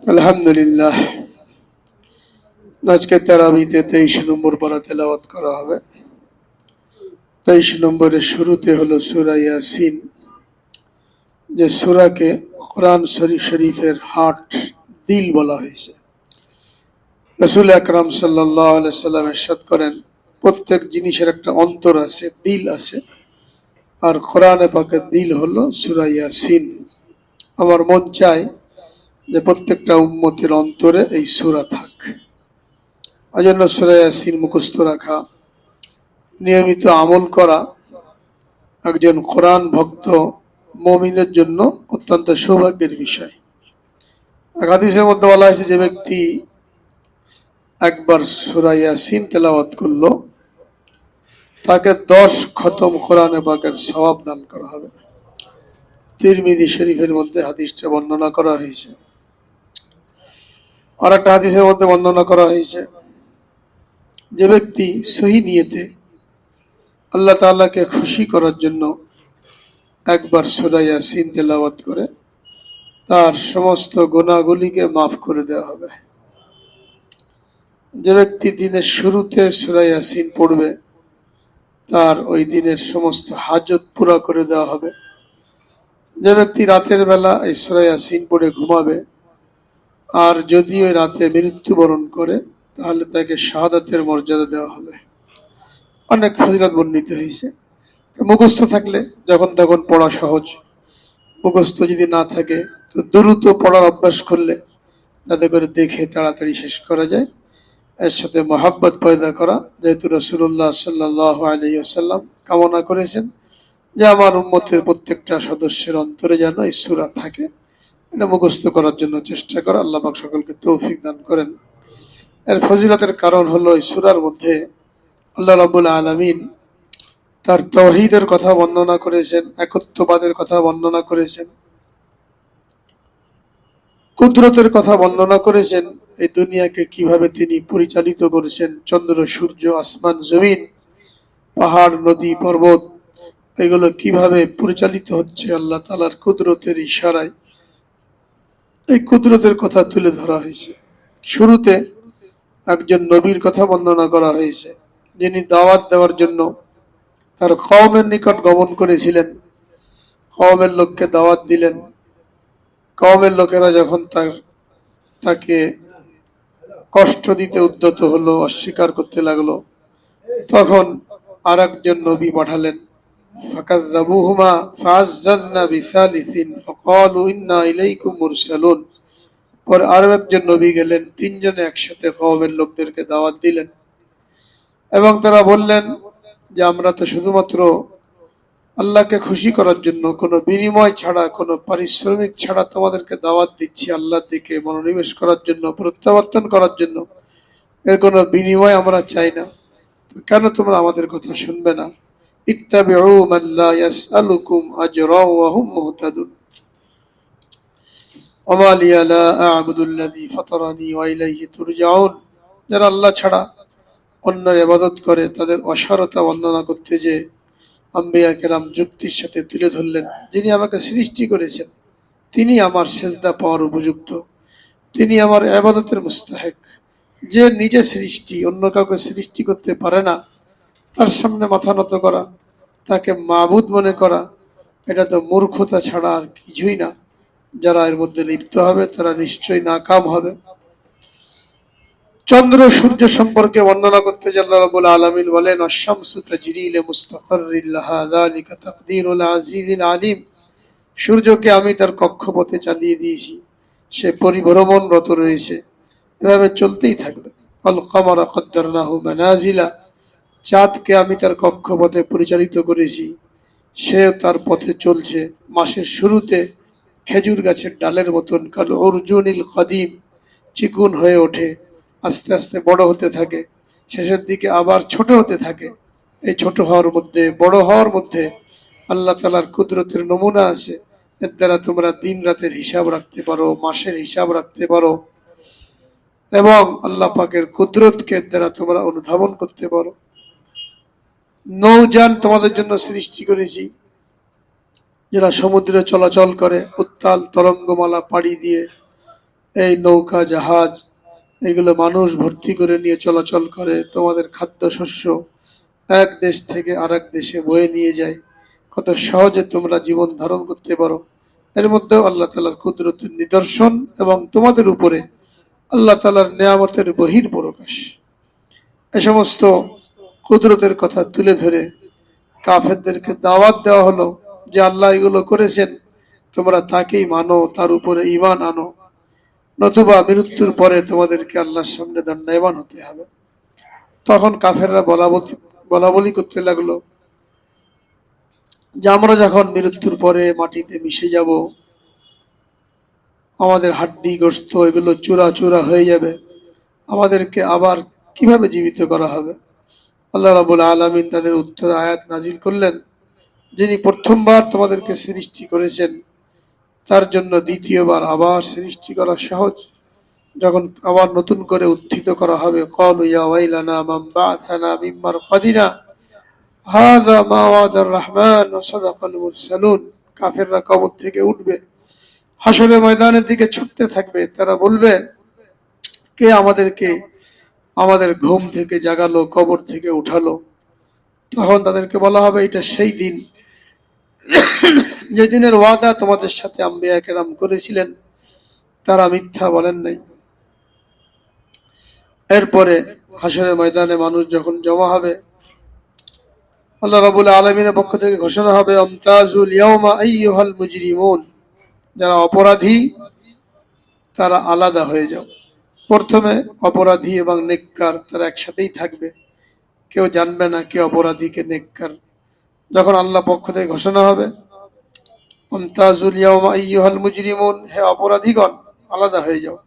আলহামদুলিল্লাহ। আজকে তারাবিতে 23 নম্বর পারা তেলাওয়াত করা হবে। 23 নম্বরের শুরুতে হলো সূরা ইয়াসিন, যে সূরাকে কোরআন শরীফের হার্ট, দিল বলা হয়েছে। রাসূল আকরাম সাল্লাল্লাহু আলাইহি সাল্লাম ইরশাদ করেন, প্রত্যেক জিনিসের একটা অন্তর আছে, দিল আছে, আর কোরআনে পাকের দিল হলো সূরা ইয়াসিন। আমার মন চায় যে প্রত্যেকটা উম্মতের অন্তরে এই সূরা থাক। এজন্য সূরা ইয়াসিন মুখস্থ রাখা, নিয়মিত আমল করা একজন কোরআন ভক্ত মুমিনের জন্য অত্যন্ত সৌভাগ্যের বিষয়। এক হাদিসের মধ্যে বলা হয়েছে, যে ব্যক্তি একবার সূরা ইয়াসিন তেলাওয়াত করলো, তাকে 10 খতম কোরআনে পাকের সওয়াব দান করা হবে। তিরমিজি শরীফের মধ্যে হাদিসটা বর্ণনা করা হয়েছে। আর একটা হাদিসের মধ্যে বর্ণনা করা হয়েছে, যে ব্যক্তি সহি নিয়তে আল্লাহ তাআলাকে খুশি করার জন্য একবার সূরা ইয়াসিন তেলাওয়াত করে, তার সমস্ত গুনাহগুলিকে মাফ করে দেওয়া হবে। যে ব্যক্তি দিনের শুরুতে সূরা ইয়াসিন পড়বে, তার ওই দিনের সমস্ত হাজত পুরা করে দেওয়া হবে। যে ব্যক্তি রাতের বেলা এই সূরা ইয়াসিন পড়ে ঘুমাবে, আর যদি ওই রাতে মৃত্যুবরণ করে, তাহলে তাকে শাহাদাতের মর্যাদা দেওয়া হবে। অনেক ফজিলত বর্ণিত হয়েছে। মুখস্থ থাকলে যখন তখন পড়া সহজ, মুখস্থ যদি না থাকে তো দ্রুত পড়ার অভ্যাস করলে যাতে করে দেখে তাড়াতাড়ি শেষ করা যায়। এর সাথে মহাব্বত পয়দা করা, যেহেতু রাসূলুল্লাহ সাল্লাল্লাহু আলাইহি ওয়াসাল্লাম কামনা করেছেন যে আমার উম্মতের প্রত্যেকটা সদস্যের অন্তরে যেন এই সূরা থাকে, এটা মুখস্থ করার জন্য চেষ্টা করা। আল্লাহ পাক সকলকে তৌফিক দান করেন। এর ফজিলতের কারণ হলো, এই সূরার মধ্যে আল্লাহ রাব্বুল আলামিন তার তাওহীদের কথা বর্ণনা করেছেন, একত্ববাদের কথা বর্ণনা করেছেন, কুদরতের কথা বর্ণনা করেছেন, এই দুনিয়াকে কিভাবে তিনি পরিচালিত করেছেন, চন্দ্র সূর্য আসমান জমিন পাহাড় নদী পর্বত এগুলো কিভাবে পরিচালিত হচ্ছে আল্লাহ তাআলার কুদরতের ইশারায়, এই কুদরতের কথা তুলে ধরা হয়েছে। শুরুতে একজন নবীর কথা বর্ণনা করা হয়েছে, যিনি দাওয়াত দেওয়ার জন্য তার কওমের নিকট গমন করেছিলেন। কওমের লোককে দাওয়াত দিলেন। কওমের লোকেরা যখন তাকে কষ্ট দিতে উদ্যত হলো, অস্বীকার করতে লাগলো, তখন আর একজন নবী পাঠালেন। ফাকাযযাবুহুমা ফাআযযাযনা বিসালিসিন ফাকালু ইন্না ইলাইকুম মুরসালুন। পরে আরো একজন নবী গেলেন, তিনজনে একসাথে কওমের লোকদেরকে দাওয়াত দিলেন এবং তারা বললেন যে আমরা তো শুধুমাত্র আল্লাহকে খুশি করার জন্য, কোনো বিনিময় ছাড়া, কোনো পারিশ্রমিক ছাড়া তোমাদেরকে দাওয়াত দিচ্ছি আল্লাহর দিকে মনোনিবেশ করার জন্য, প্রত্যাবর্তন করার জন্য। এর কোনো বিনিময় আমরা চাই না, তো কেন তোমরা আমাদের কথা শুনবে না? ইত্তাবিউ মান লা ইয়াসআলুকুম আজরান ওয়া হুম মুহতাদুন। ওমা লিয়া লা আ'বুদুল্লাযী ফাতারানী ওয়া ইলাইহি তুরজাউন। যারা আল্লাহ ছাড়া অন্যের ইবাদত করে, তাদের অসারতা বর্ণনা করতে যে আম্বিয়া কেরাম যুক্তির সাথে তুলে ধরলেন, যিনি আমাকে সৃষ্টি করেছেন তিনি আমার সেজদা পাওয়ার উপযুক্ত, তিনি আমার ইবাদতের মুস্তাহিক। যে নিজে সৃষ্টি, অন্য কাউকে সৃষ্টি করতে পারে না, তার সামনে মাথা নত করা, তাকে মাবুদ মনে করা, এটা তো মূর্খতা ছাড়া আর কিছুই না। যারা এর মধ্যে লিপ্ত হবে তারা নিশ্চয়ই নাকাম হবে। চন্দ্র সূর্য সম্পর্কে বর্ণনা করতে আল্লাহ রাব্বুল আলামিন বলেন, আশ-শামসু তাজরি লিমুস্তাকাররিন লাহা যালিকা তাকদীরুল আজিজিল আলিম। সূর্যকে আমি তার কক্ষপথে চালিয়ে দিয়েছি, সে পরিভ্রমণরত রয়েছে, এভাবে চলতেই থাকবে। আল কামারা কদ্দারনাহু মানাজিলা। চাঁদকে আমি তার কক্ষপথে পরিচালিত করেছি, সে তার পথে চলছে। মাসের শুরুতে খেজুর গাছের ডালের মতন কাল অর্জুনিল কদিম, চিকুন হয়ে ওঠে, আস্তে আস্তে বড় হতে থাকে, শেষের দিকে আবার ছোট হতে থাকে। এই ছোট হওয়ার মধ্যে, বড় হওয়ার মধ্যে আল্লাহ তাআলার কুদরতের নমুনা আছে। এর দ্বারা তোমরা দিন রাতের হিসাব রাখতে পারো, মাসের হিসাব রাখতে পারো, এবং আল্লাহ পাকের কুদরতকে এর দ্বারা তোমরা অনুধাবন করতে পারো। নৌযান তোমাদের জন্য সৃষ্টি করেছি, যারা সমুদ্রে চলাচল করে, উত্তাল তরঙ্গমালা পাড়ি দিয়ে এই নৌকা জাহাজ এগুলো মানুষ ভর্তি করে নিয়ে চলাচল করে, তোমাদের খাদ্যশস্য এক দেশ থেকে আরেক দেশে বয়ে নিয়ে যায়, কত সহজে তোমরা জীবন ধারণ করতে পারো। এর মধ্যেও আল্লাহ তাআলার কুদরতের নিদর্শন এবং তোমাদের উপরে আল্লাহ তাআলার নিয়ামতের বহির প্রকাশ। এ সমস্ত কুদরতের কথা তুলে ধরে কাফেরদেরকে দাওয়াত দেওয়া হলো যে আল্লাহ এগুলো করেছেন, তোমরা তাকেই মানো, তার উপরে ঈমান আনো, নতুবা মৃত্যুর পরে তোমাদেরকে আল্লাহর সামনে দণ্ডায়মান হতে হবে। তখন কাফেররা বলা বলি করতে লাগলো যে আমরা যখন মৃত্যুর পরে মাটিতে মিশে যাব, আমাদের হাড্ডি গোশত এগুলো চূরা চূরা হয়ে যাবে, আমাদেরকে আবার কিভাবে জীবিত করা হবে? আল্লাহ রাব্বুল আলামিন তাদের উত্তরে আয়াত নাজিল করলেন, যিনি প্রথমবার তোমাদেরকে সৃষ্টি করেছেন তার জন্য দ্বিতীয়বার আবার সৃষ্টি করা সহজ। যখন আবার নতুন করে উত্থিত করা হবে, ক্বালু ইয়া ওয়াইলানা মান বা'সানা মিন মারকাদিনা হাযা মা ওয়াদার রহমান ওয়া সাদাকাল মুরসালুন। কাফেররা কবর থেকে উঠবে, হাসরের ময়দানের দিকে ছুটতে থাকবে, তারা বলবে, কে আমাদেরকে আমাদের ঘুম থেকে জাগালো, কবর থেকে উঠালো? তখন তাদেরকে বলা হবে, এটা সেই দিন যে দিনের ওয়াদা তোমাদের সাথে আম্বিয়া কেরাম করেছিলেন, তারা মিথ্যা বলেন নাই। এরপরে হাসরের ময়দানে মানুষ যখন জমা হবে, আল্লাহ রাব্বুল আলামিনের পক্ষ থেকে ঘোষণা হবে, আমতাজুল ইয়াউমা আইয়ুহাল মুজরিমুন, যারা অপরাধী তারা আলাদা হয়ে যাও। প্রথমে অপরাধী এবং নেককার তারা একসাথেই থাকবে, কেউ জানবে না কে অপরাধী কে নেককার। যখন আল্লাহ পক্ষ থেকে ঘোষণা হবে, আমতাজুল ইয়াউমা আইয়ুহাল মুজরিমুন, হে অপরাধীগণ আলাদা হয়ে যাও,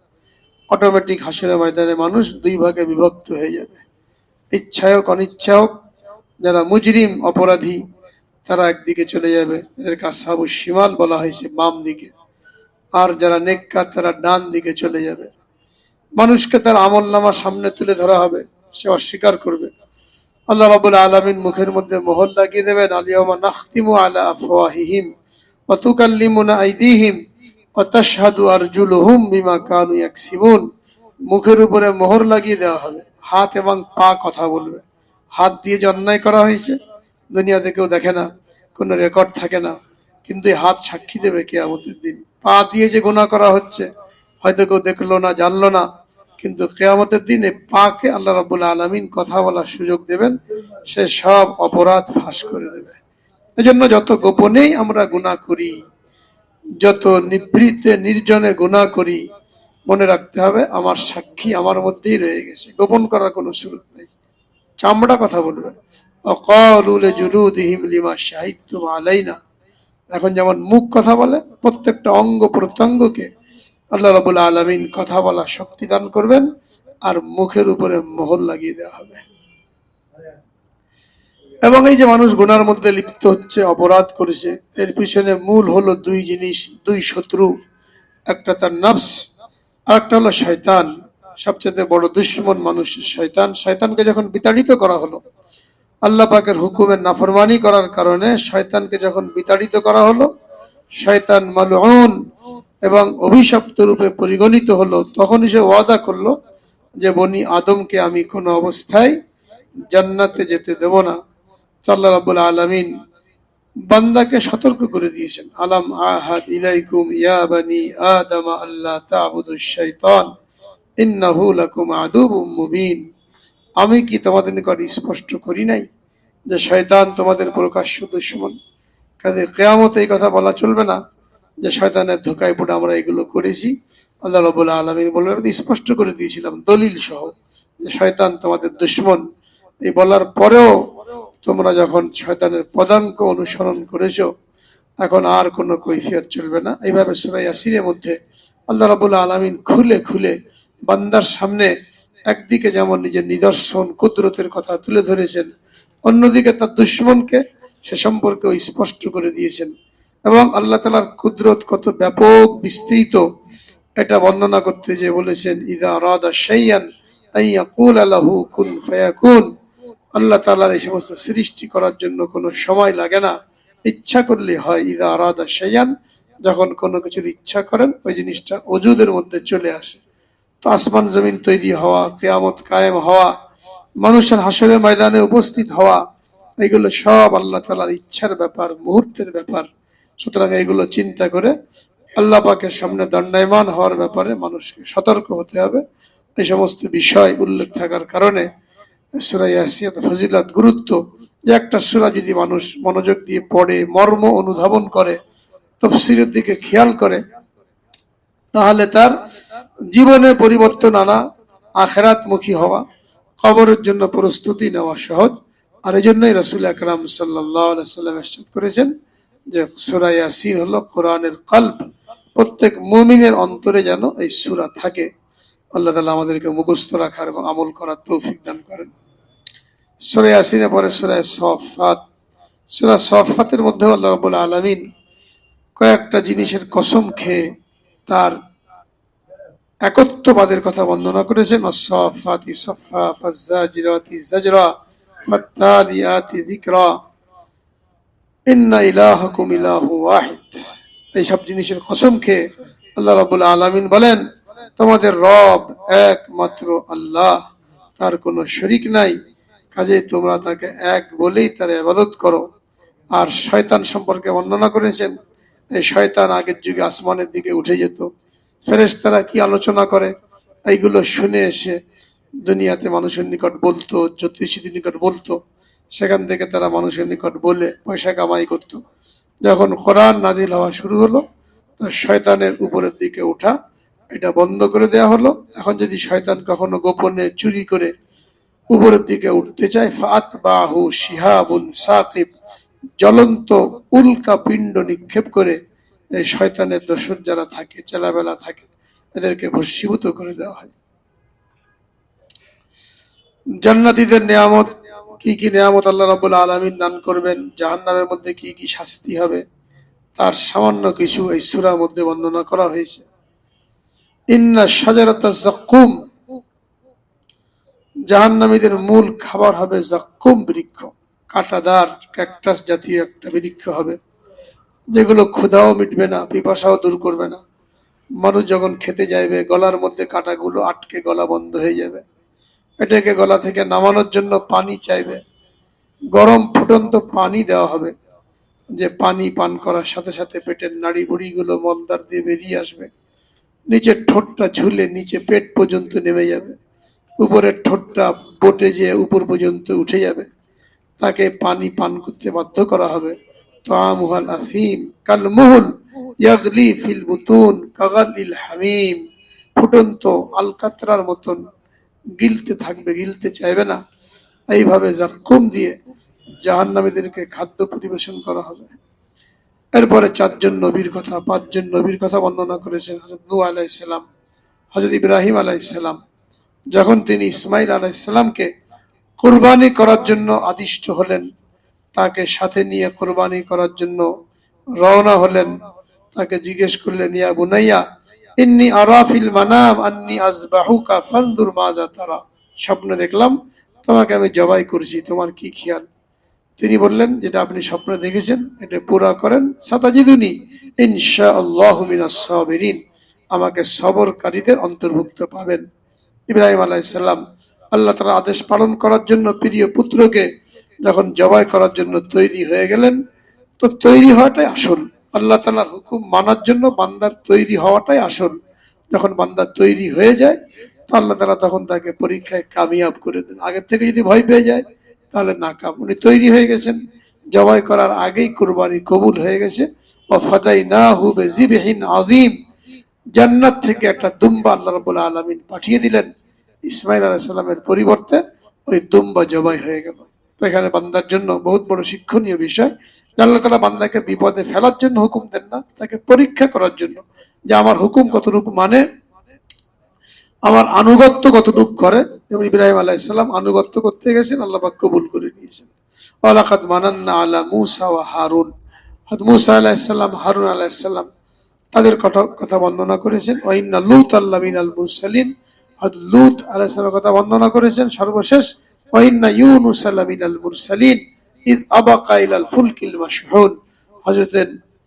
অটোমেটিক হাসরের ময়দানে মানুষ দুই ভাগে বিভক্ত হয়ে যাবে। ইচ্ছায় হোক অনিচ্ছা হোক, যারা মুজরিম অপরাধী তারা একদিকে চলে যাবে, এদেরকে আসহাবুশ শিমাল বলা হয়েছে, বাম দিকে। আর যারা নেককার তারা ডান দিকে চলে যাবে। মানুষকে তার আমলনামা সামনে তুলে ধরা হবে, সে অস্বীকার করবে। আল্লাহ রাব্বুল আলামিন মুখের মধ্যে মোহর লাগিয়ে দেবেন, আল-ইয়াওমা নাখতিমু আলা আফওয়াহিহিম ওয়া তুকাল্লিমুনা আইদিহিম ওয়া তাশহাদু আরজুলুহুম বিমা কানু ইয়াকসিবুন। মুখের উপরে মোহর লাগিয়ে দেওয়া হবে, হাত এবং পা কথা বলবে। হাত দিয়ে যে অন্যায় করা হয়েছে দুনিয়াতে কেউ দেখে না, কোনো রেকর্ড থাকে না, কিন্তু এই হাত সাক্ষী দেবে কিয়ামতের দিন। পা দিয়ে যে গুনাহ করা হচ্ছে হয়তো কেউ দেখলো না, জানলো না, কিন্তু কিয়ামতের দিনে পাকে আল্লাহ রাব্বুল আলামিন কথা বলার সুযোগ দেবেন, সে সব অপরাধ ফাঁস করে দেবে। এজন্য যত গোপনেই আমরা গুনাহ করি, যত নিভৃতে নির্জনে গুনাহ করি, মনে রাখতে হবে আমার সাক্ষী আমার মধ্যেই রয়ে গেছে, গোপন করার কোনো সুযোগ নেই। চামড়া কথা বলবে, ওয়াকালু লিজুলুদিহিম লিমা শাহিদতুম আলাইনা। এখন যেমন মুখ কথা বলে, প্রত্যেকটা অঙ্গ প্রত্যঙ্গকে আল্লাহ রাব্বুল আলামিন কথা বলা শক্তি দান করবেন, আর মুখের উপরে মোহর লাগিয়ে দেওয়া হবে। এবং এই যে মানুষ গুনার মধ্যে লিপ্ত হচ্ছে, অপরাধ করেছে, এর পিছনে মূল হলো দুই জিনিস, দুই শত্রু। একটা তার নফস, আর একটা হলো শয়তান। সবচেয়ে বড় দুশমন মানুষের শয়তান। শয়তানকে যখন বিতাড়িত করা হলো, আল্লাহ পাকের হুকুমের নাফরমানি করার কারণে শয়তানকে যখন বিতাড়িত করা হলো, শয়তান মালউন এবং অভিশপ্ত রূপে পরিগণিত হলো, তখনই সে ওয়াদা করলো যে বনি আদমকে আমি কোনো অবস্থায় জান্নাতে যেতে দেব না। আল্লাহ রাব্বুল আলামিন বান্দাকে সতর্ক করে দিয়েছেন, আলাম আহাদ ইলাইকুম ইয়া বানি আদম আল্লা তা'বুদুশ শাইতান ইন্নাহু লাকুম আদুউম মুবিন। আমি কি তোমাদের নিকট স্পষ্ট করি নাই যে শয়তান তোমাদের প্রকাশ্য দুশমন? কাজে কিয়ামতে এই কথা বলা চলবে না যে শয়তানের ধোঁকায় পড়ে আমরা এগুলো করেছি। আল্লাহ রাব্বুল আলামিন বললেন, স্পষ্ট করে দিয়েছিলাম দলিল সহ যে শয়তান তোমাদের দুশমন। এই বলার পরেও তোমরা যখন শয়তানের পদাঙ্ক অনুসরণ করেছো, এখন আর কোনো কৈফিয়ত চলবে না। এইভাবে সূরা ইয়াসিনের মধ্যে আল্লাহ রাব্বুল আলামিন খুলে খুলে বান্দার সামনে একদিকে যেমন নিজের নিদর্শন কুদরতের কথা তুলে ধরেছেন, অন্যদিকে তার দুশমনকে সে সম্পর্কে স্পষ্ট করে দিয়েছেন। এবং আল্লাহ তাআলার কুদরত কত ব্যাপক বিস্তৃত এটা বর্ণনা করতে যে বলেছেন, ইযা আরাদা শাইআন আন ইয়াকুলা লাহু কুন ফায়াকুন। আল্লাহ তাআলার এই সমস্ত সৃষ্টি করার জন্য কোনো সময় লাগে না, ইচ্ছা করলে হয়। ইযা আরাদা শাইআন, যখন কোনো কিছুর ইচ্ছা করেন ওই জিনিসটা ওজুদের মধ্যে চলে আসে। তো আসমান জমিন তৈরি হওয়া, কিয়ামত কায়েম হওয়া, মানুষের হাসরের ময়দানে উপস্থিত হওয়া, এগুলো সব আল্লাহ তাআলার ইচ্ছার ব্যাপার, মুহূর্তের ব্যাপার। সুতরাং এগুলো চিন্তা করে আল্লাহ পাকের সামনে দণ্ডায়মান হওয়ার ব্যাপারে মানুষকে সতর্ক হতে হবে। এই সমস্ত বিষয় উল্লেখ থাকার কারণে সূরা ইয়াসিন ফজিলত, গুরুত্ব, যে একটা সূরা যদি মানুষ মনোযোগ দিয়ে পড়ে, মর্ম অনুধাবন করে, তাফসীরের দিকে খেয়াল করে, তাহলে তার জীবনে পরিবর্তন আনা, আখিরাতমুখী হওয়া, কবরের জন্য প্রস্তুতি নেওয়া সহজ। আর এই জন্যই রাসূল আকরাম সাল্লাল্লাহু আলাইহি ওয়াসাল্লাম ইরশাদ করেছেন যে সূরা ইয়াসিন হলো কোরআনের কলব। প্রত্যেক মুমিনের অন্তরে যেন এই সূরা থাকে। আল্লাহ তাআলা আমাদেরকে মুখস্থ রাখার এবং আমল করার তৌফিক দান করেন। সূরা ইয়াসিনের পরে সূরা সাফফাত। সূরা সাফফাতের মধ্যে আল্লাহ রাব্বুল আলামিন কয়েকটা জিনিসের কসম খেয়ে তার একত্ববাদের কথা বর্ণনা করেছেন। আস-সাফফাতি সাফফা, ফাজ-জাজিরাতি জাজরা, ফাত-তালিয়াতি যিকরা, ইন্না ইলাহাকুম ইলাহু ওয়াহিদ। এইসব জিনিসের কসম খেয়ে আল্লাহ রাব্বুল আলামিন বলেন, তোমাদের রব একমাত্র আল্লাহ, তার কোনো শরীক নাই, কাজেই তোমরা তাকে এক বলেই তার ইবাদত করো। আর শয়তান সম্পর্কে বর্ণনা করেছেন, এই শয়তান আগের যুগে আসমানের দিকে উঠে যেত, ফেরেশতারা কি আলোচনা করে এইগুলো শুনে এসে দুনিয়াতে মানুষের নিকট বলতো, জ্যোতিষীদের নিকট বলতো, সেখান থেকে তারা মানুষের নিকট বলে পয়সা কামাই করত। যখন কোরআন নাজিল হওয়া শুরু হলো, তো শয়তানের উপরের দিকে ওঠা এটা বন্ধ করে দেওয়া হলো। এখন যদি শয়তান কখনো গোপনে চুরি করে উপরের দিকে উঠতে চায়, ফাতবাহু শিহাবুন সাকিব, জ্বলন্ত উল্কা পিণ্ড নিক্ষেপ করে এই শয়তানের দোসর যারা থাকে, চেলাবেলা থাকে, এদেরকে ভস্মীভূত করে দেওয়া হয়। জান্নাতীদের নিয়ামত, কি কি নিয়ামত আল্লাহ রাব্বুল আলামিন দান করবেন, জাহান্নামের মধ্যে কি কি শাস্তি হবে, তার সামান্য কিছু এই সূরার মধ্যে বর্ণনা করা হয়েছে। ইন্না শাজারাতাজ যাক্কুম, জাহান্নামীদের মূল খাবার হবে যাক্কুম বৃক্ষ, কাঁটাদার ক্যাকটাস জাতীয় একটা বৃক্ষ হবে, যেগুলো ক্ষুধাও মিটবে না, পিপাসাও দূর করবে না। মানুষ যখন খেতে যাইবে, গলার মধ্যে কাঁটাগুলো আটকে গলা বন্ধ হয়ে যাবে, এটাকে গলা থেকে নামানোর জন্য পানি চাইবে, গরম ফুটন্ত পানি দেওয়া হবে, যে পানি পান করার সাথে সাথে পেটের নাড়ি বুড়িগুলো মলদার দিয়ে বেরিয়ে আসবে, নিচের ঠোঁটটা ঝুলে নিচে পেট পর্যন্ত নেমে যাবে, উপরের ঠোঁটটা বটে যেয়ে উপর পর্যন্ত উঠে যাবে, তাকে পানি পান করতে বাধ্য করা হবে। তাআমুহাল আফিম কালমুহুল ইয়াগলি ফিল বুতুন কাগালিল হামিম, ফুটন্ত আলকাতরার মতন গিলতে থাকবে, গিলতে চাইবে না। এইভাবে যাক্কুম দিয়ে জাহান্নামীদেরকে খাদ্য পরিবেশন করা হবে। এরপরে চারজন নবীর কথা, পাঁচজন নবীর কথা বর্ণনা করেছেন। হযরত নূহ আলাইহিস সালাম, হযরত ইব্রাহিম আলাইহিস সালাম, যখন তিনি ইসমাইল আলাইহিস সালামকে কুরবানি করার জন্য আদিষ্ট হলেন, তাকে সাথে নিয়ে কুরবানি করার জন্য রওনা হলেন, তাকে জিজ্ঞেস করলেন, ইয়া বুনাইয়া ইন্নী আরা ফিল মানাম আন্নী আযবাহুকা ফানজুর মাযা তারা, স্বপ্নে দেখলাম তোমাকে আমি জবাই করছি, তোমার কি খেয়াল? তিনি বললেন, যেটা আপনি স্বপ্নে দেখেছেন এটা পুরা করেন, সাতাজিদুনি ইনশাআল্লাহু মিনাস সাবিরিন, আমাকে সবরকারীদের অন্তর্ভুক্ত পাবেন। ইব্রাহিম আলাইহিস সালাম আল্লাহ তাআলার আদেশ পালন করার জন্য প্রিয় পুত্রকে যখন জবাই করার জন্য তৈরি হয়ে গেলেন, তো তৈরি হওয়াটাই আসল। আল্লাহ তাআলার হুকুম মানার জন্য বান্দার তৈরি হওয়াটাই আসল। যখন বান্দা তৈরি হয়ে যায়, তো আল্লাহ তাআলা তখন তাকে পরীক্ষায় কামিয়াব করে দেন। আগের থেকে যদি ভয় পেয়ে যায় তাহলে নাকাম। উনি তৈরি হয়ে গেছেন, জবাই করার আগেই কুরবানি কবুল হয়ে গেছে। ওয়াফাদাইনাহু বিযিবহিন আযীম, জান্নাত থেকে একটা দুম্বা আল্লাহ রাব্বুল আলামিন পাঠিয়ে দিলেন, ইসমাইল আলাইহিস সালামের পরিবর্তে ওই দুম্বা জবাই হয়ে গেল। তো এখানে বান্দার জন্য বহুত বড় শিক্ষণীয় বিষয়, আল্লাহ তাআলা বান্দাকে বিপদে ফেলার জন্য হুকুম দেন না, তাকে পরীক্ষা করার জন্য, যে আমার হুকুম কতটুকু মানে, আমার আনুগত্য কতটুকু করে। এবং ইব্রাহিম আলাইহিস সালাম আনুগত্য করতে গেছেন, আল্লাহ পাক কবুল করে নিয়েছেন। ওয়ালাকাদ মানান্না আলা মূসা ওয়া হারুন, হযরত মূসা আলাইহিস সালাম, হারুন আলাইহিস সালাম, তাদের কথা বর্ণনা করেছেন। ওয়া ইন্না লূত মিনাল মুরসালিন, হযরত লূত আলাইহিস সালামের কথা বর্ণনা করেছেন। সর্বশেষ ওয়া ইন্না ইউনুস মিনাল মুরসালিন ইয আবাকা ইলাল ফুলকিল মাশহুন, হযরত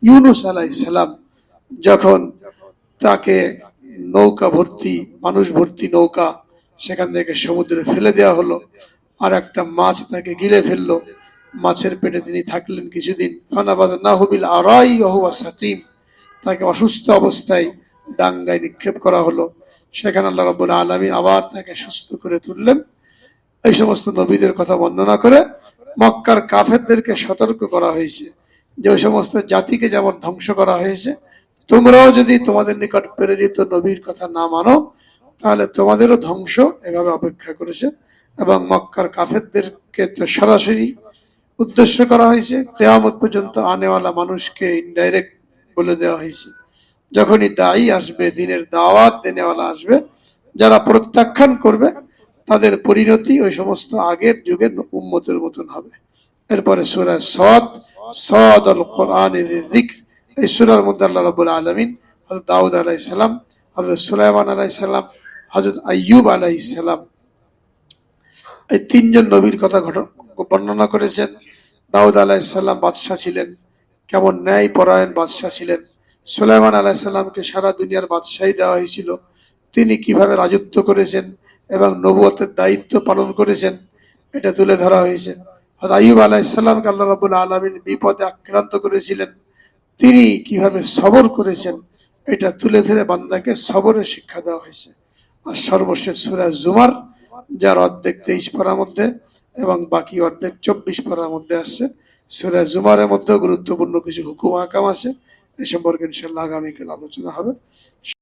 ইউনুস আলাইহিস সালাম যখন তাকে নৌকা ভর্তি, মানুষ ভর্তি নৌকা সেখান থেকে সমুদ্রে ফেলে দেওয়া হলো, আর একটা মাছ তাকে গিলে ফেললো। মাছের পেটে তিনি থাকলেন কিছুদিন। ফানাবাযনাহু বিল আরাই ওয়া হুয়া সাকিম, তাকে অসুস্থ অবস্থায় ডাঙ্গায় নিক্ষেপ করা হলো। সেখানে আল্লাহ রাব্বুল আলামিন আবার তাকে সুস্থ করে তুললেন। এই সমস্ত নবীদের কথা বর্ণনা করে মক্কার কাফেরদেরকে সতর্ক করা হয়েছে যে ওই সমস্ত জাতিকে যেমন ধ্বংস করা হয়েছে, তোমরাও যদি তোমাদের নিকট প্রেরিত নবীর কথা না মানো তাহলে তোমাদেরও ধ্বংস এভাবে অপেক্ষা করেছে। এবং মক্কার কাফেরদেরকে তো সরাসরি উদ্দেশ্য করা হয়েছে, কিয়ামত পর্যন্ত আনেওয়ালা মানুষকে ইনডাইরেক্ট বলে দেওয়া হয়েছে। যখনই দায়ী আসবে, দিনের দাওয়াত দেনেওয়ালা আসবে, যারা প্রত্যাখ্যান করবে তাদের পরিণতি ওই সমস্ত আগের যুগের উম্মতের মতন হবে। এরপরে সূরা সদ, সদ আল কোরআনির যিকর, এই সূরার মধ্যে আল্লাহ রাব্বুল আলামিন হযরত দাউদ আলাইহিস সালাম, হযরত সুলাইমান আলাইহিস সালাম, হযরত আইয়ুব আলাইহিস সালাম, এই তিনজন নবীর কথা বর্ণনা করেছেন। দাউদ আলাইহিস সালাম বাদশাহ ছিলেন, কেমন ন্যায় পরায়ণ বাদশাহ ছিলেন। সুলাইমান আলাইহিস সালামকে সারা দুনিয়ার বাদশাহী দেওয়া হয়েছিল, তিনি কিভাবে রাজত্ব করেছেন এবং নবুয়তের দায়িত্ব পালন করেছেন এটা তুলে ধরা হয়েছে। আইয়ুব আলাইহিস সালামকে আল্লাহ রাব্বুল আলামিন বিপদে আক্রান্ত করেছিলেন, তিনি কিভাবে সবর করেছেন এটা তুলে ধরে বান্দাকে সবরের শিক্ষা দেওয়া হয়েছে। আর সর্বশেষ সূরা জুমার, যার অর্ধেক 23 পারার মধ্যে এবং বাকি অর্ধেক 24 পারার মধ্যে আসছে। সূরা জুমারের মধ্যে গুরুত্বপূর্ণ কিছু হুকুম আহকাম আছে, এ সম্পর্কে ইনশাআল্লাহ আগামীকাল আলোচনা হবে।